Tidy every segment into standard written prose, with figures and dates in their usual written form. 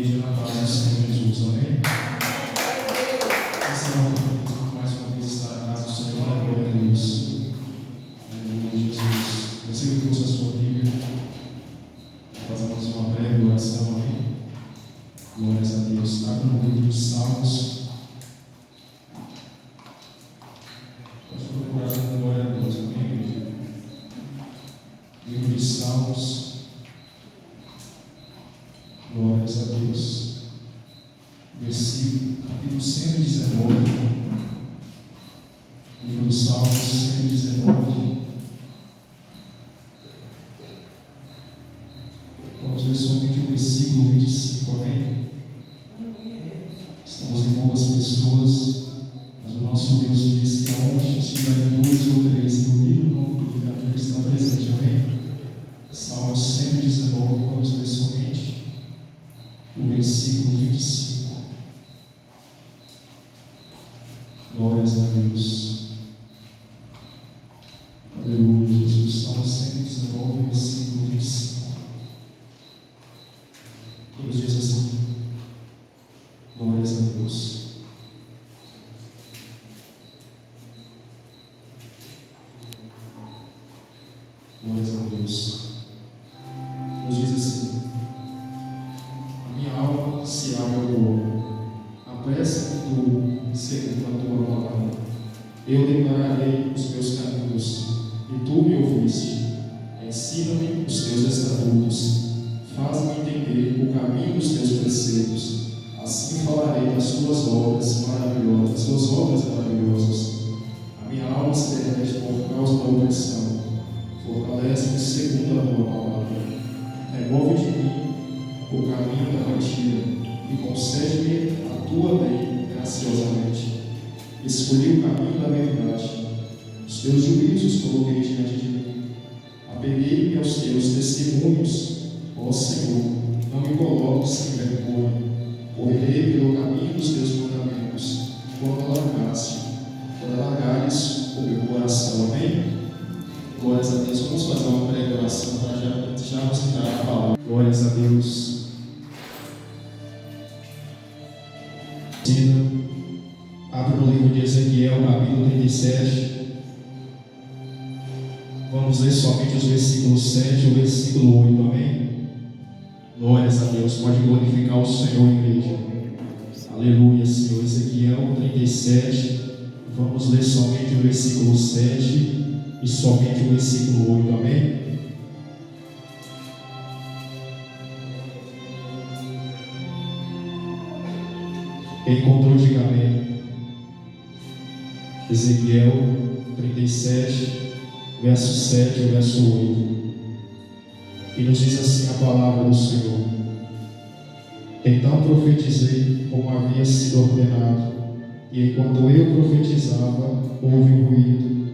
igreja na paz do Senhor Jesus, amém? Essa é uma mais uma vez estar na casa do Senhor, na glória a Deus. Aleluia, Jesus. Você que trouxe a sua Bíblia, fazemos uma breve oração, amém? Glórias a Deus. Abra no livro dos Salmos. Pode procurar com glória a Deus, amém? Livro de Salmos. Glórias a Deus. Versículo, capítulo 119. Livro dos Salmos 119. Vamos ler somente o versículo 25, amém? Estamos em boas pessoas, mas o nosso Deus diz que aonde estiverem dois ou três reunidos no nome do Filho, Ele está presente, amém? Salmo 119, vamos ler somente o versículo 25. Glórias a Deus. Aleluia, Jesus. Salmo 119, versículo 25. Deus diz assim: glórias a Deus. Glórias a Deus. Deus diz assim: a minha alma se abre ao louvor, apressa tu segundo a tua palavra. Eu declararei os meus caminhos, e tu me ouviste. Ensina-me os teus estatutos, faz-me entender o caminho dos teus preceitos. Assim falarei das tuas obras maravilhosas. A minha alma se derrete por causa da opressão. Fortalece-me segundo a tua palavra. Remove de mim o caminho da partida e concede-me a tua lei graciosamente. Escolhi o caminho da verdade. Os teus juízos coloquei diante de mim. Apeguei-me aos teus testemunhos. Ó Senhor, não me coloques em vergonha. Correrei pelo caminho dos teus mandamentos, quando alargares o meu coração. Amém? Glórias a Deus. Vamos fazer uma breve oração para já nos entrar na palavra. Glórias a Deus. Abre no livro de Ezequiel, capítulo 37. Vamos ler somente os versículos 7 e o versículo 8. Amém? Glórias a Deus. Pode glorificar o Senhor, igreja. Aleluia, Senhor. Ezequiel 37. Vamos ler somente o versículo 7 e somente o versículo 8. Amém? Quem encontrou, diga amém. Ezequiel 37, verso 7 e verso 8. E nos diz assim a palavra do Senhor: então profetizei como havia sido ordenado, e enquanto eu profetizava, houve um ruído,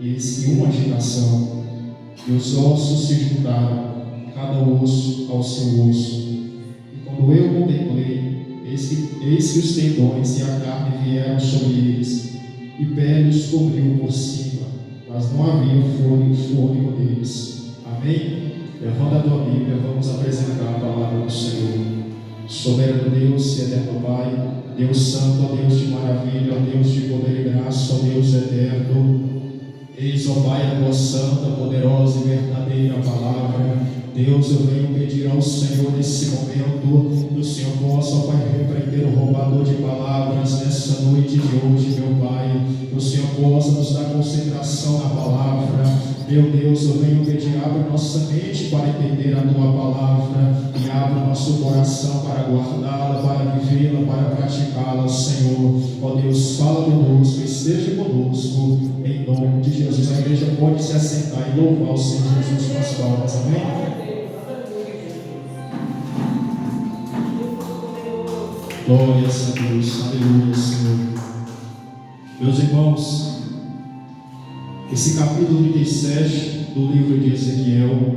e eis que uma agitação, e os ossos se juntaram, cada osso ao seu osso. E quando eu contemplei, eis que os tendões e a carne vieram sobre eles, e pele os cobriu por cima, mas não havia fôlego neles. Amém? Levanta a tua Bíblia, vamos apresentar a palavra do Senhor. Soberano Deus e eterno Pai, Deus Santo, ó Deus de maravilha, ó Deus de poder e graça, ó Deus eterno. Eis, ó Pai, a tua santa, poderosa e verdadeira palavra. Deus, eu venho pedir ao Senhor nesse momento que o Senhor possa, ó Pai, repreender o roubador de palavras nessa noite de hoje, meu Pai. Que o Senhor possa nos dar concentração na palavra. Meu Deus, eu venho pedir, abre nossa mente para entender a tua palavra e abre nosso coração para guardá-la, para vivê-la, para praticá-la, Senhor. Ó Deus, fala conosco, esteja conosco, em nome de Jesus. A igreja pode se assentar e louvar o Senhor Jesus com as palmas. Amém? Glórias a Deus, aleluia, Senhor. Meus irmãos, esse capítulo 37 do livro de Ezequiel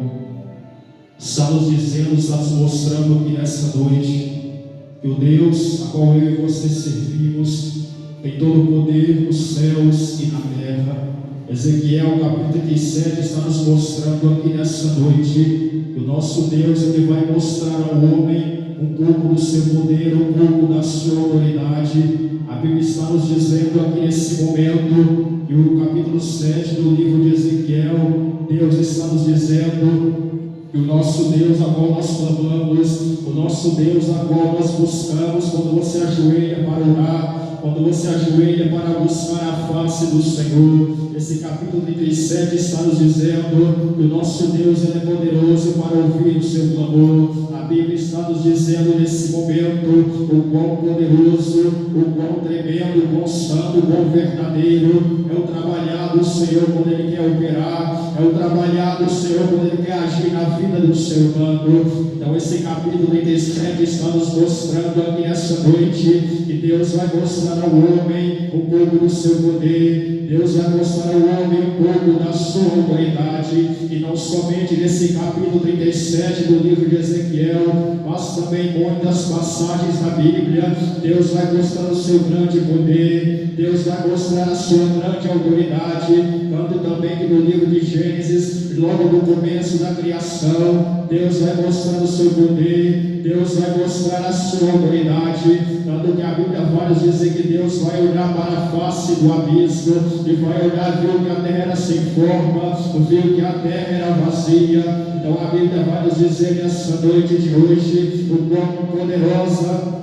está nos dizendo, está nos mostrando aqui nessa noite que o Deus a qual eu e você servimos tem todo o poder nos céus e na terra. Ezequiel capítulo 37 está nos mostrando aqui nessa noite que o nosso Deus, Ele vai mostrar ao homem um pouco do seu poder, um pouco da sua autoridade. A Bíblia está nos dizendo aqui nesse momento, e o capítulo 7 do livro de Ezequiel, Deus está nos dizendo que o nosso Deus, a qual nós clamamos, o nosso Deus, a qual nós buscamos, quando você ajoelha para orar, quando você ajoelha para buscar a face do Senhor. Esse capítulo 37 está nos dizendo que o nosso Deus ele é poderoso para ouvir o seu clamor. A Bíblia está nos dizendo nesse momento o quão poderoso, o quão tremendo, o quão santo, o quão verdadeiro é o trabalhar do Senhor quando Ele quer operar, é o trabalhar do Senhor quando Ele quer agir na vida do ser humano. Então esse capítulo 37 está nos mostrando aqui nessa noite que Deus vai mostrar ao homem um pouco do seu poder, Deus vai mostrar ao homem um pouco da sua autoridade, e não somente nesse capítulo 37 do livro de Ezequiel, mas também muitas passagens da Bíblia. Deus vai mostrar o seu grande poder, Deus vai mostrar a sua grande autoridade, tanto também que no livro de Gênesis, logo no começo da criação, Deus vai mostrar o seu poder, Deus vai mostrar a sua autoridade, tanto que a Bíblia vai nos dizer que Deus vai olhar para a face do abismo e vai olhar, viu que a terra era sem forma, viu que a terra era vazia. Então a Bíblia vai nos dizer nessa noite de hoje o quão poderosa,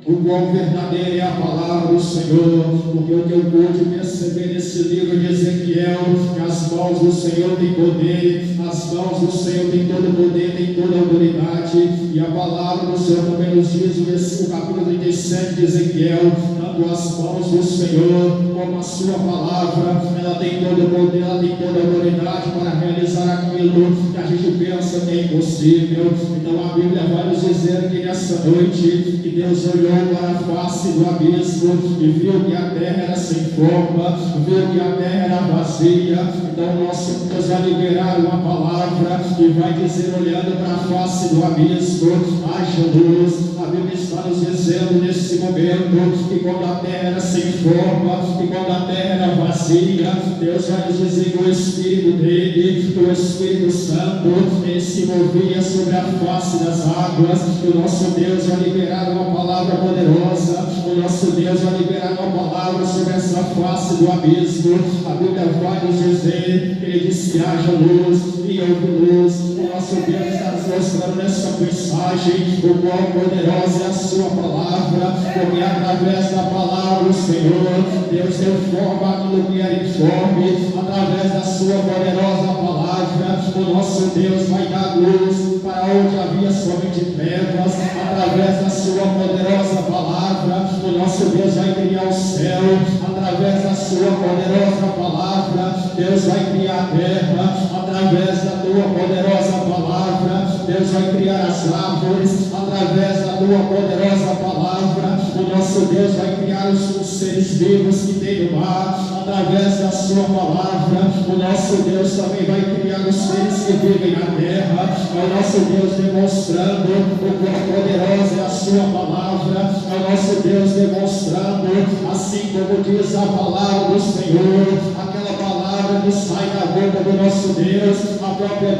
o quão verdadeira é a palavra do Senhor, porque o que eu pude perceber nesse livro de Ezequiel, que as mãos do Senhor têm poder, as mãos do Senhor têm todo o poder, têm toda a autoridade, e a palavra do Senhor também nos diz, o capítulo 37 de Ezequiel, tanto as mãos do Senhor como a sua palavra, ela tem todo o poder, ela tem toda a autoridade para realizar aquilo que a gente pensa que é impossível. Então a Bíblia vai nos dizer que nessa noite, que Deus olhou para a face do abismo e viu que a terra era sem forma, viu que a terra era vazia. Então nosso Deus vai liberar uma palavra e vai dizer, olhando para a face do abismo, haja luz. A Bíblia está nos dizendo nesse momento que quando a terra era sem forma, que quando a terra era vazia, Deus vai nos dizer que o Espírito dele, o Espírito Santo, ele se movia sobre a face das águas. O nosso Deus vai liberar uma palavra poderosa, o nosso Deus vai liberar uma palavra sobre essa face do abismo. A Bíblia vai nos dizer que ele disse que haja luz e houve luz. O nosso Deus está nos mostrando nessa mensagem o quão poderosa é a sua palavra, porque através da palavra do Senhor, Deus deu forma àquilo que era informe. Através da sua poderosa palavra, o nosso Deus vai dar luz para onde havia somente trevas. Através da sua poderosa palavra, o nosso Deus vai criar o céu. Através da sua poderosa palavra, Deus vai criar a terra. Através da tua poderosa palavra, Deus vai criar as árvores. Através da tua poderosa palavra, o nosso Deus vai criar os seres vivos que tem no mar. Através da sua palavra, o nosso Deus também vai criar os seres que vivem na terra. É o nosso Deus demonstrando o quão poderosa é a sua palavra. É o nosso Deus demonstrando, assim como diz a palavra do Senhor, aquela palavra que sai da boca do nosso Deus. A própria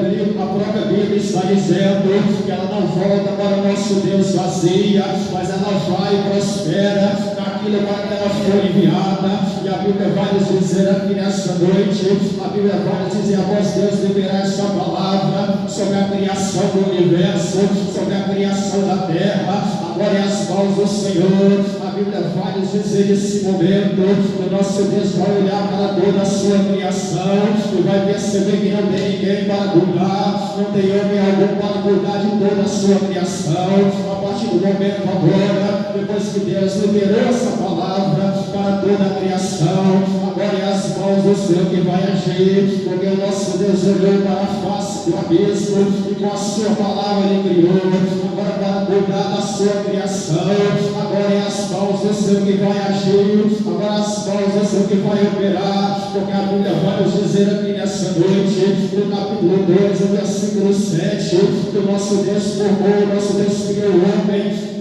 Bíblia está dizendo que ela não volta para o nosso Deus vazia, mas ela vai e prospera naquilo para que ela for enviada. E a Bíblia vai nos dizer aqui nessa noite, a Bíblia vai nos dizer, após Deus liberar essa palavra sobre a criação do universo, sobre a criação da terra, agora é as mãos do Senhor. A Bíblia vai nos dizer nesse momento que o nosso Deus vai olhar para toda a sua criação e vai perceber que não tem ninguém para cuidar, não tem homem algum para cuidar de toda a sua criação. A partir do momento agora, depois que Deus liberou essa palavra para toda a criação, agora é as mãos do Senhor que vai agir, porque o nosso Deus olhou para a face do abismo e com a sua palavra ele criou, agora para cuidar da sua criação. Agora é as mãos do Senhor que vai agir, agora as mãos do Senhor que vai operar, porque a Bíblia vai nos dizer aqui nessa noite, no capítulo 2, no versículo 7, que o nosso Deus formou, o nosso Deus criou o homem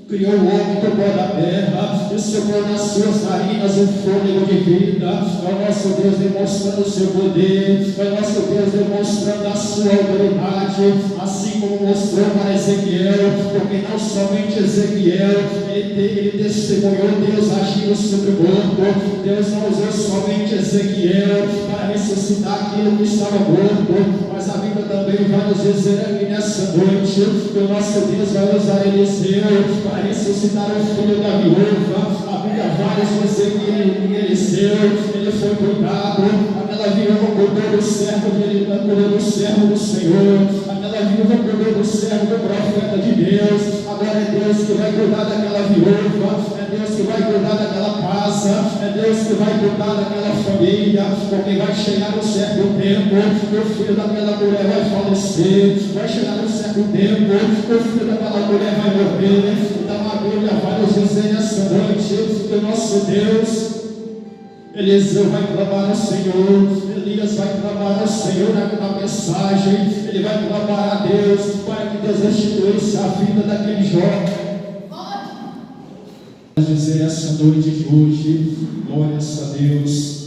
Criou o homem do pó da terra e soprou nas suas narinas o fôlego de vida. É o nosso Deus demonstrando o seu poder, é o nosso Deus demonstrando a sua autoridade, assim como mostrou para Ezequiel, porque não somente Ezequiel, ele testemunhou Deus agindo sobre o morto. Deus não usou somente Ezequiel para ressuscitar aquilo que estava morto, mas a Bíblia também vai nos dizer aqui nessa noite que o nosso Deus vai usar Eliseu para ressuscitar o filho da viúva. A Bíblia vai nos dizer que Eliseu, ele foi cuidado, aquela viúva cuidou do servo do Senhor, aquela viúva cuidou do servo do profeta de Deus. Agora é Deus que vai cuidar daquela viúva, é Deus que vai cuidar daquela casa, é Deus que vai cuidar daquela família, porque vai chegar um certo tempo que o filho daquela mulher vai falecer, vai chegar um certo tempo que o filho daquela mulher vai morrer. Então a Bíblia vai nos dizer nessa noite que o nosso Deus, Eliseu vai clamar ao Senhor, Elias vai clamar ao Senhor na mensagem, ele vai clamar a Deus para que Deus restituísse a vida daquele jovem. Vamos dizer essa noite de hoje, glórias a Deus.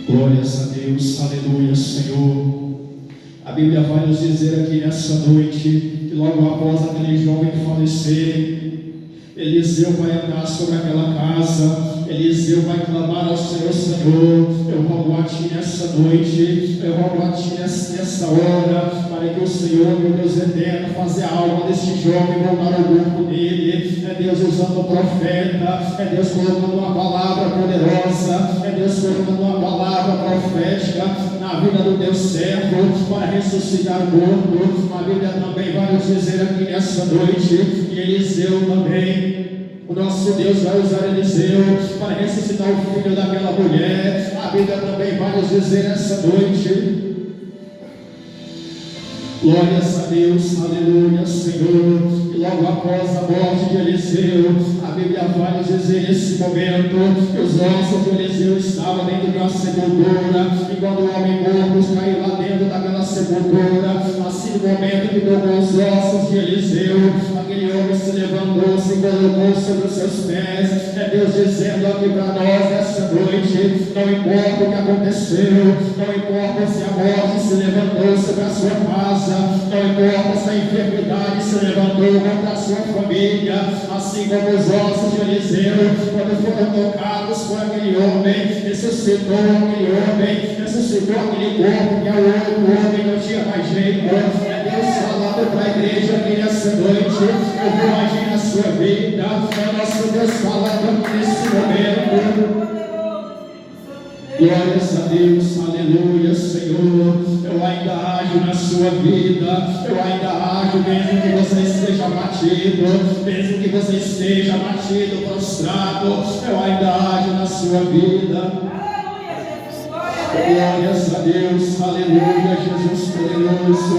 Glórias a Deus, aleluia, Senhor. A Bíblia vai nos dizer aqui nessa noite que logo após aquele jovem falecer, Eliseu vai andar sobre aquela casa, Eliseu vai clamar ao Senhor: Senhor, eu rogo a Ti nessa noite, eu rogo a Ti nessa hora, para que o Senhor, meu Deus eterno, fazer a alma desse jovem voltar ao corpo dele. É Deus usando o profeta, é Deus colocando uma palavra poderosa, é Deus colocando uma palavra profética na vida do Deus servo, para ressuscitar o morto. A Bíblia também vai nos dizer aqui nessa noite que Eliseu também, o nosso Deus vai usar Eliseu para ressuscitar o filho daquela mulher. A Bíblia também vai nos dizer essa noite, glórias a Deus, aleluia, Senhor. E logo após a morte de Eliseu, a Bíblia vai nos dizer nesse momento que os ossos de Eliseu estavam dentro de uma sepultura, e quando o homem morto caiu lá dentro daquela sepultura, assim no momento que tocou os ossos de Eliseu, aquele homem se levantou, se colocou sobre os seus pés. É Deus dizendo aqui para nós nessa noite: não importa o que aconteceu, não importa se a morte se levantou sobre a sua casa, não importa se a enfermidade se levantou contra a sua família, assim como os ossos de Eliseu, quando foram tocados por aquele homem, ressuscitou aquele homem, ressuscitou aquele corpo que o outro homem não tinha mais jeito. É Deus falando para a igreja aqui nessa noite: eu vou agir na sua vida. É nosso Deus falando aqui nesse momento. Glórias a Deus, aleluia, Senhor. Eu ainda ajo na sua vida, eu ainda ajo mesmo que você esteja batido, mesmo que você esteja batido, prostrado, eu ainda ajo na sua vida. Glórias a Deus, aleluia, Jesus poderoso.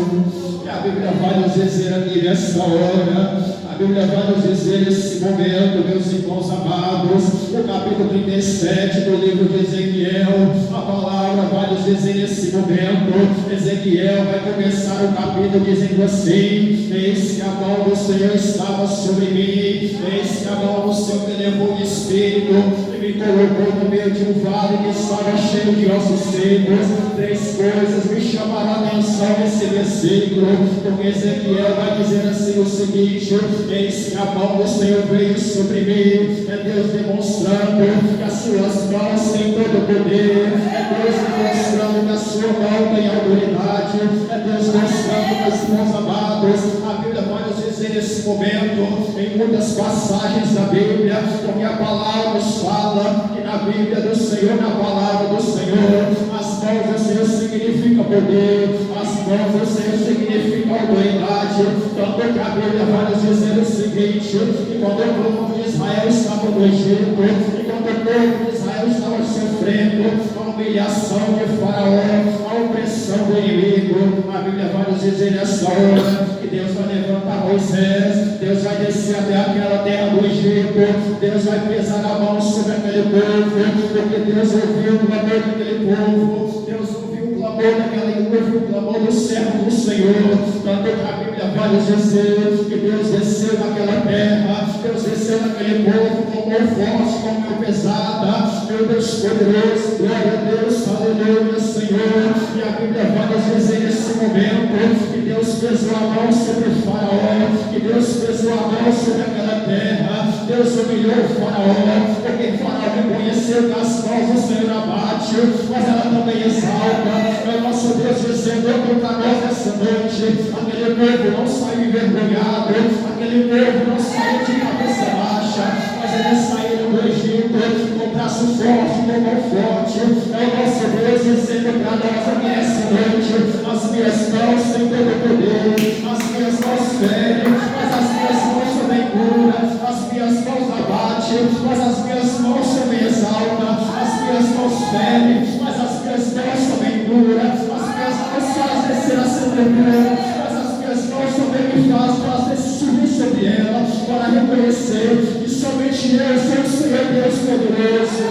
E a Bíblia vai nos dizer aqui nessa hora, a Bíblia vai nos dizer nesse momento, meus irmãos amados, o capítulo 37 do livro de Ezequiel, a palavra vai nos dizer nesse momento. Ezequiel vai começar o capítulo dizendo assim: eis que a mão do Senhor estava sobre mim, eis que a mão do Senhor me levou o Espírito e me colocou no meio de um vale que estava cheio de ossos secos. Três coisas me chamaram a atenção nesse versículo, porque Ezequiel vai dizer assim o seguinte: eis que a mão do Senhor veio sobre mim. É Deus demonstrando que as suas mãos têm todo o poder, é Deus demonstrando que a sua mão tem autoridade, é Deus mostrando, meus irmãos amados. A Bíblia vai nos dizer nesse momento, em muitas passagens da Bíblia, porque a palavra nos fala que na Bíblia do Senhor, na palavra do Senhor, as mãos do Senhor significa poder, as mãos do Senhor significa autoridade. Tanto que a Bíblia vai nos dizer o seguinte: que quando o povo de Israel estava no Egito, e quando o povo de Israel estava sofrendo a humilhação de Faraó, a opressão do inimigo, a Bíblia vai nos dizer nessa hora que Deus vai levantar Moisés, Deus vai descer até aquela terra do Egito, Deus vai pesar a mão sobre aquele povo, porque Deus ouviu o clamor daquele povo, Deus ouviu o clamor daquela igreja, o clamor do servo do Senhor. Tanto que a Bíblia vai nos dizer que Deus desceu naquela terra, Deus desceu naquele povo com mão forte, com mão pesada. Meu Deus poderoso, glória a Deus, aleluia, Senhor. E a Bíblia vai nos dizer nesse momento que Deus pesou a mão sobre o Faraó, que Deus pesou a mão sobre aquela terra. Deus humilhou o Faraó, porque o Faraó reconheceu que as mãos do Senhor abate, mas ela também exalta. É o nosso Deus dizendo para nós nessa noite: aquele povo não saiu envergonhado, aquele povo não saiu de cabeça baixa, mas eles saíram do Egito com braço forte, com mão forte. É o nosso Deus dizendo para nós aqui nessa noite: as minhas mãos têm todo o poder, as minhas mãos ferem, mas as minhas mãos também curam, as minhas mãos abatem, mas as minhas mãos também exaltam, as minhas mãos ferem, mas as minhas mãos também curam, as minhas mãos fazem descer a sepultura, mas as minhas mãos também me fazem subir sobre ela, para reconhecer que somente eu sou o Senhor Deus poderoso.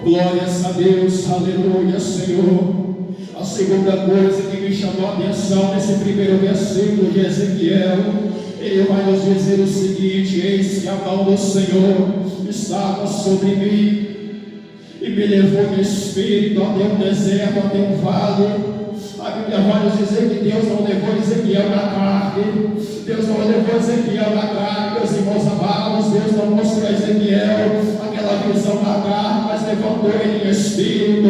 Glórias a Deus, aleluia, Senhor. A segunda coisa que me chamou a atenção nesse primeiro versículo de Ezequiel, ele vai nos dizer o seguinte: eis que a mão do Senhor estava sobre mim e me levou em espírito até um deserto, até um vale. A Bíblia vai nos dizer que Deus não levou Ezequiel na carne, Deus não levou Ezequiel na carne, meus irmãos amados. Deus não mostrou a Ezequiel aquela visão da carne, mas levantou ele em espírito.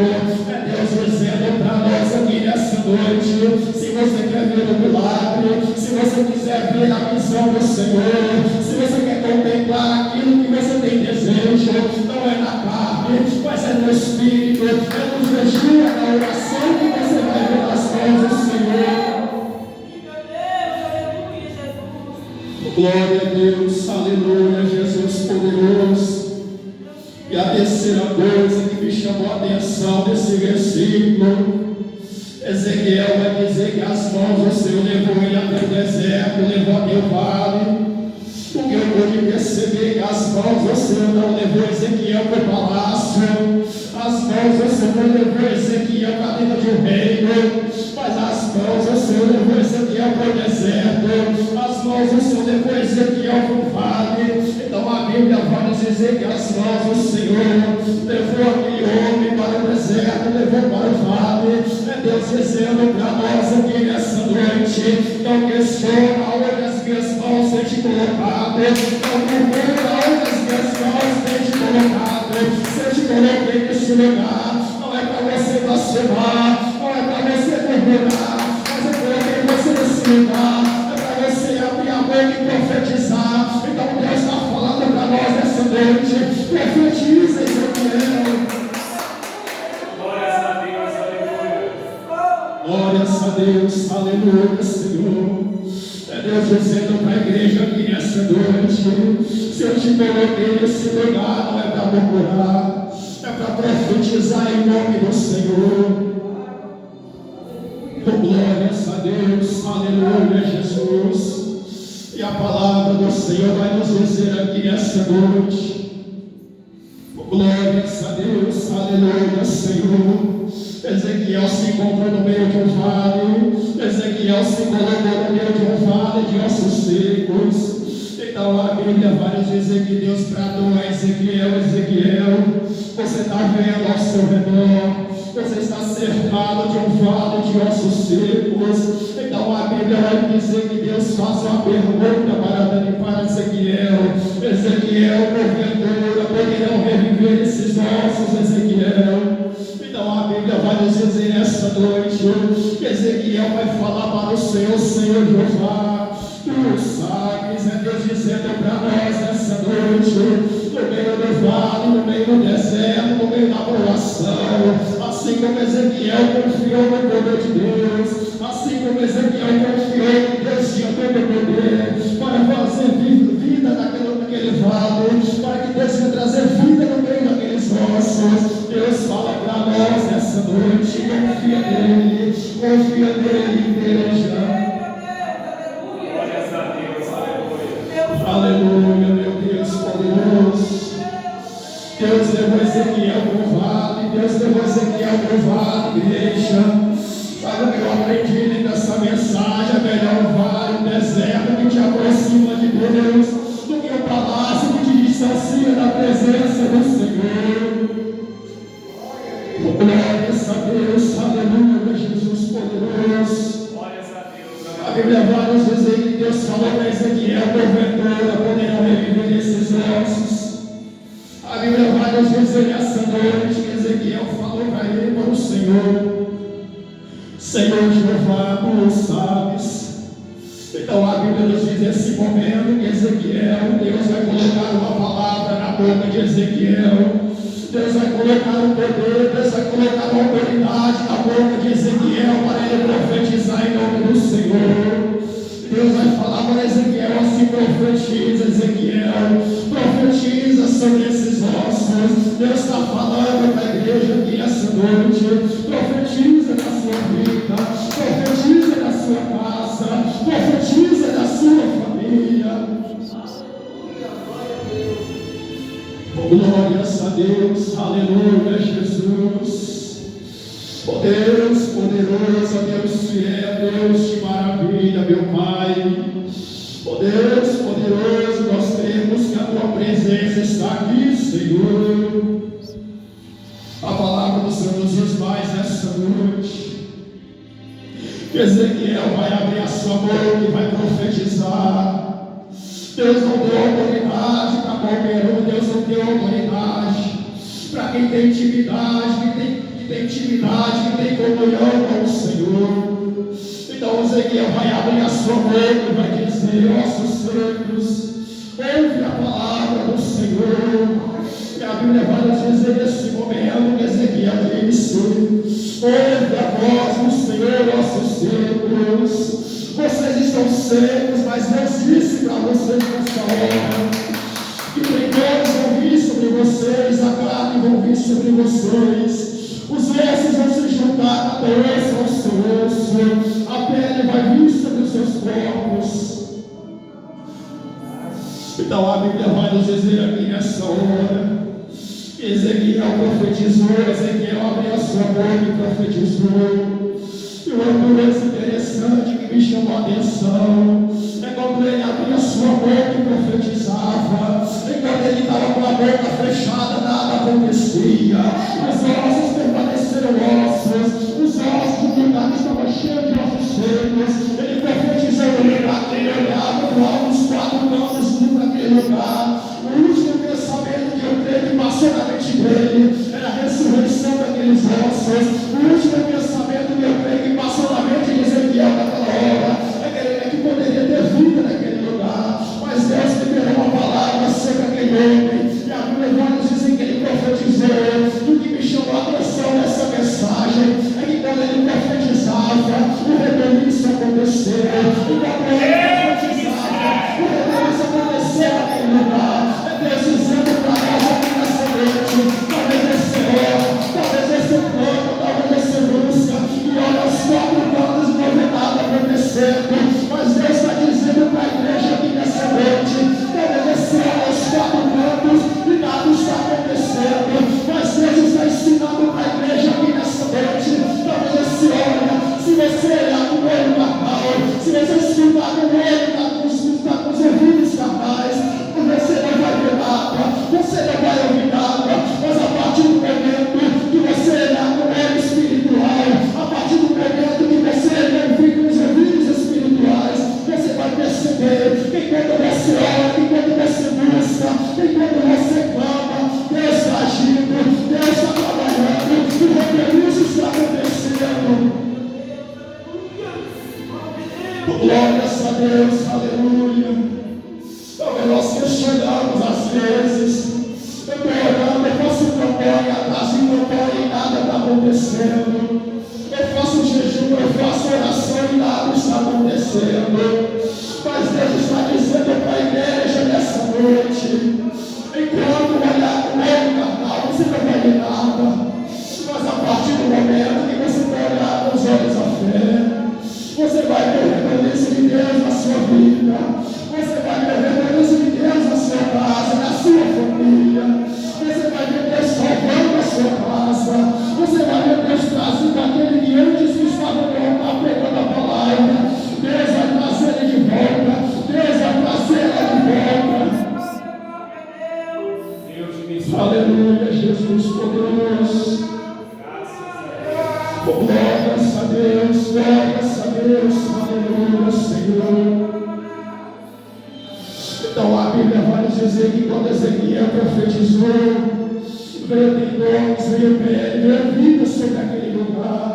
É Deus dizendo para nós aqui nessa noite: se você quer ver o milagre, se você quiser ver a visão do Senhor, se você quer contemplar aquilo que você tem desejo, não é na carne, mas é no espírito, é no jejum, é na oração que você vai ver as mãos do Senhor. Glória a Deus, aleluia, Jesus poderoso. E a terceira coisa que me chamou a atenção desse versículo, Ezequiel vai dizer que as mãos do Senhor levou ele até o deserto, levou até o vale. Porque eu pude perceber que as mãos do Senhor não levou Ezequiel para o palácio, as mãos do Senhor não levou Ezequiel para dentro de um reino, mas as mãos do Senhor levou Ezequiel para o deserto, as mãos do Senhor levou Ezequiel para o vale. Então a Bíblia vai nos dizer que as mãos do Senhor levou aquele homem para o deserto, levou para o vale. É Deus dizendo para nós aqui nessa noite: não questiona onde as minhas mãos têm te colocado, não pergunta onde as minhas mãos têm te colocado. Se eu te coloquei nesse lugar, não é para você blasfemar, não é para você murmurar, mas eu coloquei você nesse lugar, é para você abrir a boca e profetizar. Então Deus está falando para nós nessa noite: profetiza, Ezequiel. Glórias a Deus, aleluia, Senhor. É Deus dizendo para a igreja aqui nessa noite: se eu te coloquei nesse lugar, não é para murmurar, é para profetizar em nome do Senhor. Glórias a Deus, aleluia, Jesus. E a palavra do Senhor vai nos dizer aqui nessa noite: glórias a Deus, aleluia, Senhor. Ezequiel se encontrou no meio de um vale, Ezequiel se colocou no meio de um vale de ossos secos. Então a Bíblia vai nos dizer que Deus bradou a Ezequiel: Ezequiel, você está vendo ao seu redor, você está cercado de um vale de ossos secos. Então a Bíblia vai dizer que Deus faz uma pergunta para Ezequiel: Ezequiel, porventura poderão reviver esses ossos, Ezequiel? Então a Bíblia vai nos dizer nessa noite que Ezequiel vai falar para o Senhor: Senhor Jeová, tu sabes. É Deus dizendo para nós nessa noite: no meio do vale, no meio do deserto, no meio da provação, assim como Ezequiel confiou no poder de Deus, assim como Ezequiel confiou no Deus tinha todo o poder para fazer vida naquele vale, para que Deus ia trazer vida no meio daqueles ossos. Deus fala para nós nessa noite: confia nele, igreja. Glórias a Deus, aleluia, meu Deus poderoso. Deus levou Ezequiel para o vale. Glórias a Deus, aleluia, Jesus poderoso. Glórias a Deus. A Bíblia várias vezes aí que Deus falou para Ezequiel, porventura poderão reviver esses ossos. A Bíblia várias vezes aí essa noite que Ezequiel falou para ele, para o Senhor: Senhor Jeová, tu sabes. Então a Bíblia nos diz nesse momento que Ezequiel, Deus vai colocar uma palavra na boca de Ezequiel. Deus vai colocar um poder, Deus vai colocar uma autoridade na boca de Ezequiel para ele profetizar em nome do Senhor. Deus vai falar para Ezequiel assim: profetiza, Ezequiel, profetiza sobre esses ossos. Deus está falando para a igreja aqui essa noite: profetiza na sua vida, profetiza na sua casa, profetiza na sua família. Glórias a Deus, aleluia, Jesus. Oh Deus poderoso, Deus fiel, Deus de maravilha, meu Pai. Oh Deus poderoso, nós cremos que a tua presença está aqui, Senhor. A palavra do Senhor nos diz mais nessa noite que Ezequiel vai abrir a sua boca e vai profetizar. Deus não deu autoridade para qualquer um, Deus não deu autoridade para quem tem intimidade, que tem intimidade, que tem comunhão com o Senhor. Então Ezequiel vai abrir a sua boca e vai dizer: ossos secos, ouve a palavra do Senhor. E a Bíblia vai nos dizer nesse momento que Ezequiel disse: ouve a voz do Senhor, ossos secos. Vocês estão secos, mas Deus disse para vocês nessa hora que tem dores vão vir sobre vocês, a carne vão vir sobre vocês, os ossos vão se juntar, cada osso ao seu osso, a pele vai vir sobre os seus corpos. Então a Bíblia vai nos dizer aqui nessa hora que Ezequiel profetizou, Ezequiel abriu a sua boca e profetizou. E uma coisa interessante que me chamou a atenção é quando ele abria a sua boca e profetizava. Enquanto ele estava com a boca fechada, nada acontecia. Os ossos permaneceram ossos. Os ossos do lugar que estava cheio de ossos secos. Ele profetizou no lugar que ele olhava para os 4 cantos daquele lugar. O último pensamento que eu creio que passou na mente dele era a ressurreição daqueles ossos. O último pensamento que eu creio que passou na mente de Ezequiel naquela hora é que poderia ter vida naquele lugar, mas Deus liberou uma palavra sobre aquele homem, e a Bíblia vai nos dizer que ele profetizou. O que me chamou a atenção nessa mensagem é que quando ele profetizava, o rebuliço aconteceu. E quando ele profetizava, o rebuliço aconteceu naquele lugar. É Deus dizendo para nós aqui nessa noite: talvez esse hora, talvez esse plano, talvez esse busca, e olha os 4 cantos e não vê nada acontecendo, mas Deus está dizendo para a igreja aqui nessa noite: talvez esse hora os 4 cantos e nada está acontecendo, mas Deus está ensinando para a igreja aqui nessa noite: talvez esse hora, se você olhar com o olho carnal, se você escutar com o olho, escutar com os ouvidos carnais, você não vai ver nada, você não vai ouvir nada, mas a partir do momento que você olhar com o olho espiritual, a partir do momento que você ouvir com os ouvidos espirituais, você vai perceber que quando você ora, que quando você busca, que quando você clama, Deus está agindo, Deus está trabalhando, o rebuliço está acontecendo. Glórias a Deus, aleluia. Talvez nós questionamos às vezes: eu estou orando, eu faço campanha, atrás de campanha e nada está acontecendo. Eu faço jejum, eu faço oração e nada está acontecendo. Mas Deus está dizendo para a igreja nessa noite: enquanto olhar com o olho carnal, você não vai ver nada. Mas a partir do momento que você vai olhar com os olhos da fé, você vai ver o reconhecimento de Deus na sua vida. Você vai ver o reconhecimento de Deus na sua casa, na sua família. Você vai ver Deus salvando a sua casa. Você vai ver Deus trazendo aquele que antes estava pregando a palavra. Deus vai Glórias a Deus, aleluia, Senhor. Então a Bíblia vai nos dizer que quando Ezequiel profetizou, veio tendões, veio pele, veio vida sobre aquele lugar.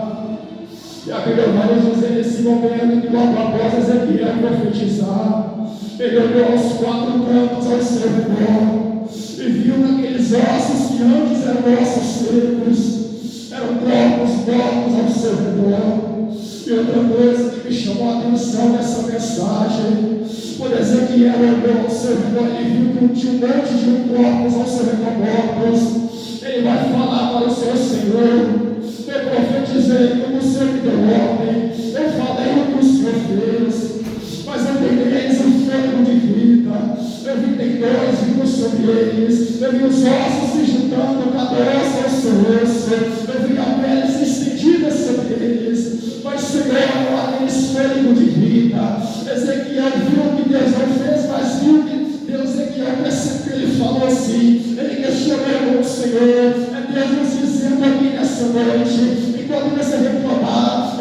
E a Bíblia vai nos dizer nesse momento que logo após Ezequiel profetizar, ele olhou aos quatro cantos ao seu redor e viu naqueles ossos que antes eram ossos secos, eram corpos mortos ao seu redor. E outra coisa que me chamou a atenção nessa mensagem, quando Ezequiel olhou ao seu redor, ele viu que tinha um monte de corpos ao seu redor mortos. Ele vai falar para o seu Senhor: eu profetizei como o Senhor me deu ordem, eu falei o que o Senhor fez, mas eu dei neles um fôlego de vida, eu vi tendões vindo sobre eles, eu vi os ossos se juntando, cada osso ao seu osso, eu vi a pele se estendida sobre eles, mas Senhor, não há neles fôlego de vida. Ezequiel viu o que Deus não fez, mas viu que Ezequiel percebeu que ele falou assim, ele questionou o Senhor. É Deus nos dizendo aqui nessa noite, enquanto você reclamar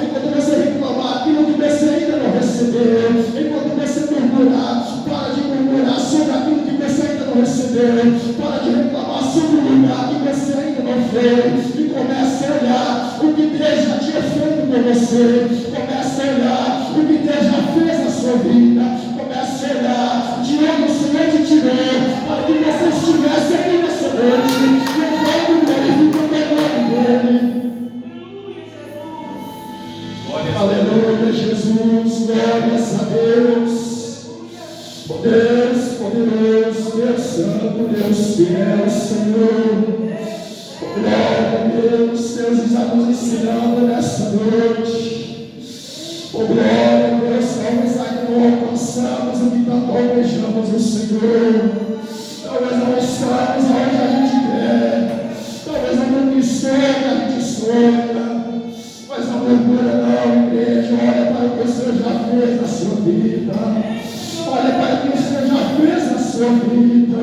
aquilo que você ainda não recebeu, enquanto você murmurar, para de murmurar sobre aquilo que você ainda não recebeu, para de reclamar sobre o lugar que você ainda não foi, e comece a olhar o que Deus já tinha feito por você, comece a olhar o que Deus já fez na sua vida, comece a olhar de onde o Senhor te tirou, para que você estivesse aqui nessa noite, louvando Ele, glorificando o nome dEle. Aleluia, Jesus, glórias a Deus. Deus poderoso, Deus santo, Deus fiel, Senhor. Glória a Deus, Deus está nos ensinando nessa noite. Glória a Deus, talvez ainda não alcançamos o que tanto almejamos o Senhor. Talvez não estamos onde a gente quer, talvez não conquistamos o que a gente sonha. Mas não murmura não, igreja. Olha para o que o Senhor já fez na sua vida. Olha para o que o Senhor já fez na sua vida.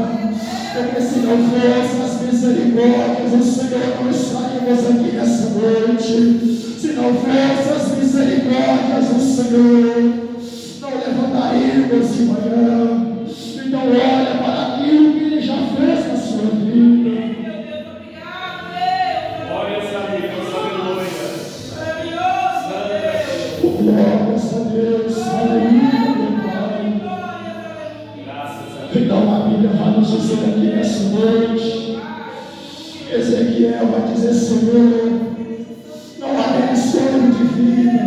Porque se não fossem as misericórdias, o Senhor não estaríamos aqui nessa noite. Se não fossem as misericórdias, o Senhor não levantaríamos de manhã. Então olha para aquilo que Ele já fez na sua vida. Glórias a Deus, aleluia, meu Pai. Então a Bíblia vai nos dizer aqui nessa noite, Ezequiel vai dizer: Senhor, não há neles fôlego de vida.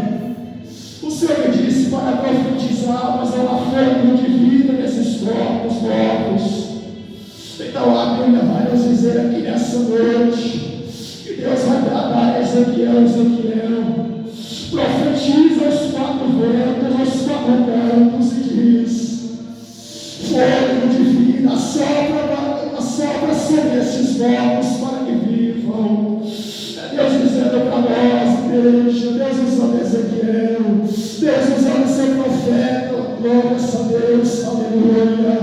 O Senhor me disse para profetizar, mas não há fôlego de vida nesses corpos mortos. Então a Bíblia vai nos dizer aqui nessa noite que Deus vai bradar a Ezequiel: profetiza os quatro ventos, os quatro cantos, e diz: fôlego de vida, sopra sobre estes mortos para que vivam. É Deus dizendo para nós, igreja, Deus usando Ezequiel, Deus usando seu profeta, glórias a Deus, aleluia.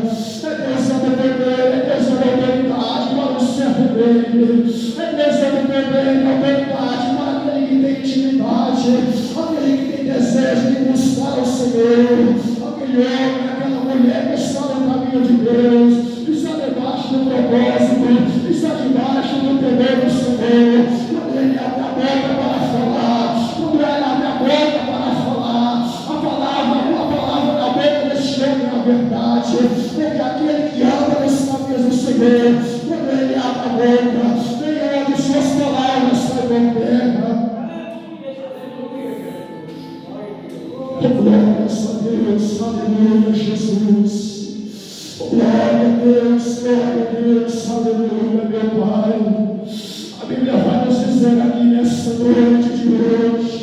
É Deus dando poder, é Deus dando autoridade para o servo dele, é Deus dando poder e autoridade para aquele que tem intimidade, aquele que tem desejo de buscar o Senhor, aquele homem, aquela mulher que está no caminho de Deus, está debaixo do propósito, está debaixo do poder do Senhor. Quando ele abre a boca para falar, quando ele abre a boca para falar, a palavra da boca deste homem é a verdade, porque aquele que anda nos caminhos do Senhor, quando ele abre a boca, vem onde suas palavras saem por terra. Glórias a Deus, aleluia, Jesus. Glória a Deus, aleluia, meu Pai. A Bíblia vai nos dizer aqui nessa noite de hoje,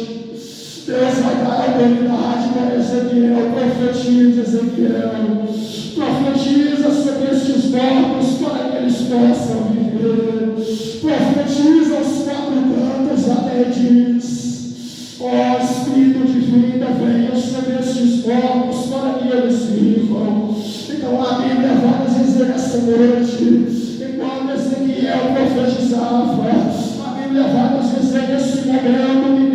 Deus vai dar autoridade para Ezequiel. Profetiza, Ezequiel, profetiza sobre estes mortos para que eles possam viver. Profetiza os quatro cantos, até diz: ó Espírito de vida, venha sobre estes mortos para que eles vivam. Então a Bíblia vai nos dizer essa noite, enquanto Ezequiel profetizava, a Bíblia vai nos dizer nesse momento que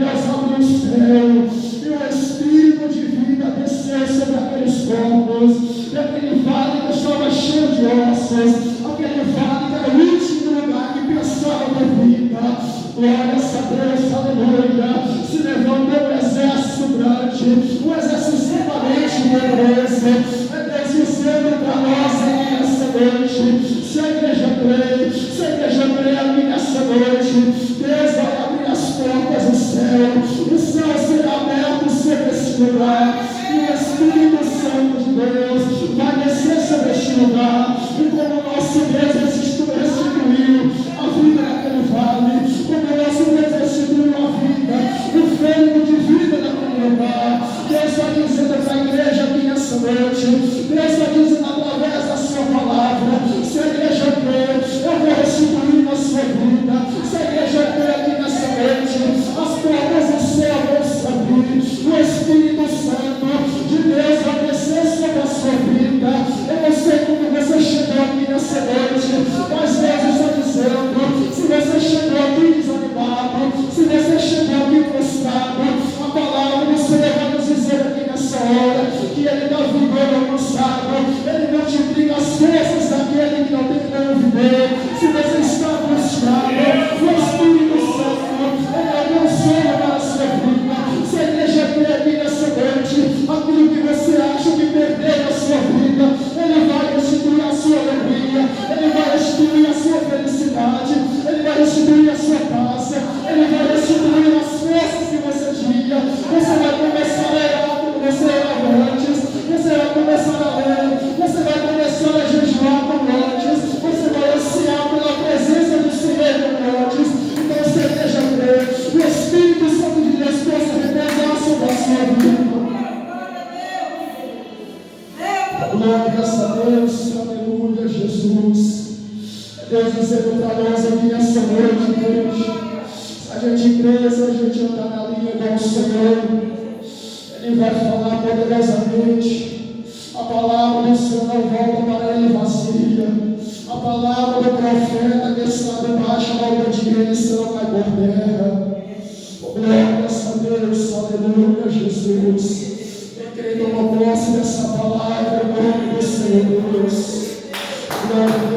glórias a Deus, aleluia. Se levanta um exército grande, um exército extremamente poderoso, é Deus dizendo para nós aqui nessa noite. Se a igreja crê aqui nessa noite, Deus vai abrir as portas do céu, o céu será aberto sobre este lugar, e o Espírito Santo de Deus vai descer sobre este lugar, e como o nosso Deus restituiu a vida naquele vale, como o nosso Deus restituiu a vida, o fôlego de vida naquele lugar, Deus está dizendo para a igreja aqui nessa noite, Deus está dizendo através da sua palavra, se a igreja crê, eu vou restituir na sua vida, se a igreja crê aqui nessa noite, as portas do céu vão se abrir, o Espírito Santo de Deus vai descer sobre a sua vida. Eu não sei como você chegou aqui nessa noite, mas Deus está dizendo, se você chegou aqui desanimado, se você chegou aqui frustrado, a palavra do Senhor vai nos dizer aqui nessa hora, que Ele dá vigor ao cansado, Ele multiplica as forças daquele que não tem como viver. Se você está frustrado, o Espírito Santo, Ele abençoa para a sua vida. Se a igreja crê aqui nessa noite, aquilo que você acha que perdeu na sua vida, Ele vai restituir a sua alegria, Ele vai restituir a sua felicidade, Ele vai restituir a sua casa, Ele vai restituir as forças que você tinha. Você vai começar a orar como você orava antes, você vai começar a ler, você vai começar a jejuar como antes, você vai ansiar pela presença do Senhor como antes. Então, se a igreja crê, o Espírito Santo de Deus possa repousar sobre a sua vida. Glórias a Deus, aleluia, Jesus. Deus dizendo para nós aqui nessa noite, igreja, se a gente crê, se a gente andar na linha com o Senhor, Ele vai falar poderosamente. A palavra do Senhor não volta para Ele vazia. A palavra do profeta que está debaixo da obediência não vai por terra. Glórias a Deus, aleluia, Jesus. Quem toma posse dessa palavra, em nome do Senhor Deus. Glória